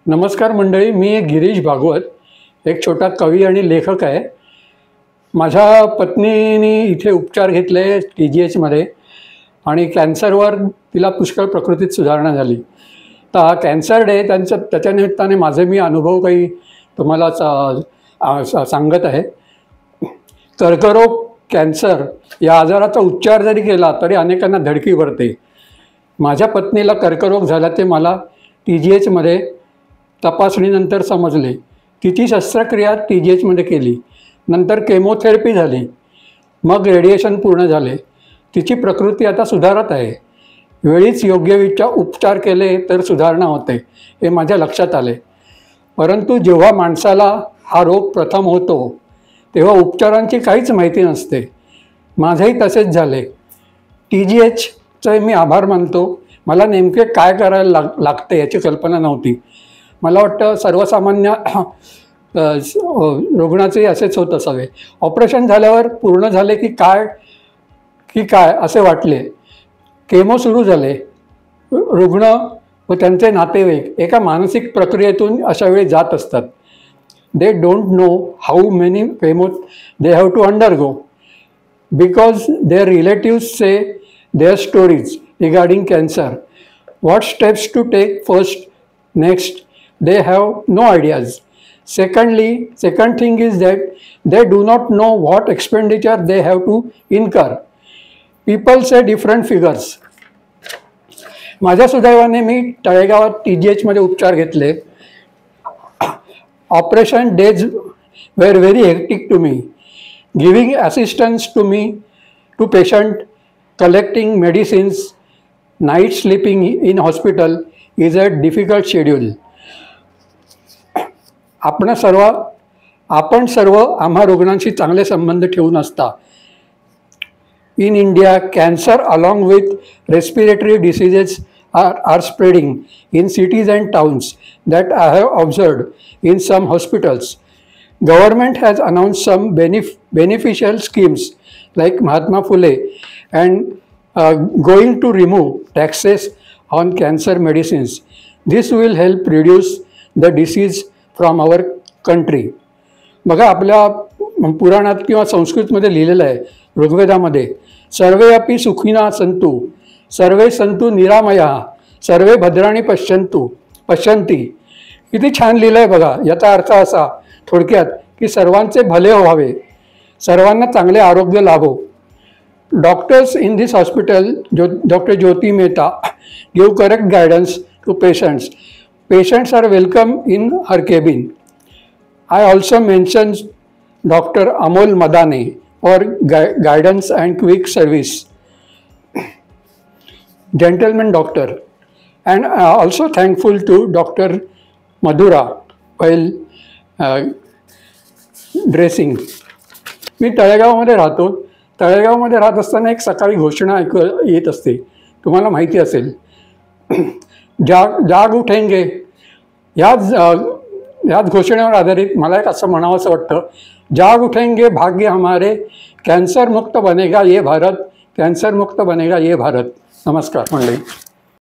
नमस्कार मंडळी, मी गिरीश भागवत, एक छोटा कवी आणि लेखक आहे। माझ्या पत्नीने इथे उपचार घेतले TGHमध्ये आणि कॅन्सरवर तिला पुष्कळ प्रकृतीत सुधारणा झाली। तर हा कॅन्सर डे त्याच्या निमित्ताने माझे मी अनुभव काही तुम्हाला सांगत आहे। कर्करोग कॅन्सर या आजाराचा उपचार जरी केला तरी अनेकांना धडकी भरते। माझ्या पत्नीला कर्करोग झाला ते मला TGHमध्ये तपासणीनंतर समजले। तिची शस्त्रक्रिया TGHमध्ये केली, नंतर केमोथेरपी झाली, मग रेडिएशन पूर्ण झाले। तिची प्रकृती आता सुधारत आहे। वेळीच योग्यरीत्या उपचार केले तर सुधारणा होते हे माझ्या लक्षात आले। परंतु जेव्हा माणसाला हा रोग प्रथम होतो तेव्हा उपचारांची काहीच माहिती नसते। माझेही तसेच झाले। TGHचे मी आभार मानतो। मला नेमके काय करायला लागते याची कल्पना नव्हती। मला वाटतं सर्वसामान्य रुग्णाचेही असेच होत असावे। ऑपरेशन झाल्यावर पूर्ण झाले की काय असे वाटले। केमो सुरू झाले। रुग्ण व त्यांचे नातेवाईक एका मानसिक प्रक्रियेतून अशा वेळी जात असतात। They don't know how many chemo they have to undergo because their relatives say their stories regarding cancer, what steps to take first, next, they have no ideas. Second thing is that they do not know what expenditure they have to incur. People say different figures. माझ्या सुदैवाने मी तळेगावात TGHमध्ये उपचार घेतले। Operation days were very hectic to me. Giving assistance to patient, collecting medicines, night sleeping in hospital is a difficult schedule. आपण सर्व आम्हा रुग्णांशी चांगले संबंध ठेवून असता। In India cancer along with respiratory diseases are spreading in cities and towns that I have observed in some hospitals. Government has announced some beneficial schemes like Mahatma Phule and going to remove taxes on cancer medicines. This will help reduce the disease from our country. बघा, आपल्या पुराणात किंवा संस्कृतमध्ये लिहिलेलं आहे, ऋग्वेदामध्ये, सर्वे अपि सुखिना संतु, सर्वे संतु निरामया, सर्वे भद्राणी पश्यन्ति. किती छान लिहिलं आहे बघा. याचा अर्थ असा थोडक्यात की सर्वांचे भले व्हावे, सर्वांना चांगले आरोग्य लाभो. Doctors in this hospital, doctor Jyoti Mehta, give correct guidance to patients. Patients are welcome in her cabin. I also mentioned Dr. Amol Madane for guidance and quick service. Gentleman doctor. And I also thankful to Dr. Madhura while dressing. मी तळेगावमध्ये राहतो. तळेगावमध्ये राहत असताना एक सकाळी घोषणा येत असते, तुम्हाला माहिती असेल, जाग उठेंगे. याच घोषणेवर आधारित मला एक असं म्हणावंसं वाटतं, जाग उठेंगे भाग्य हमारे, कॅन्सर मुक्त बनेगा ये भारत, कॅन्सर मुक्त बनेगा ये भारत. नमस्कार मंडळी.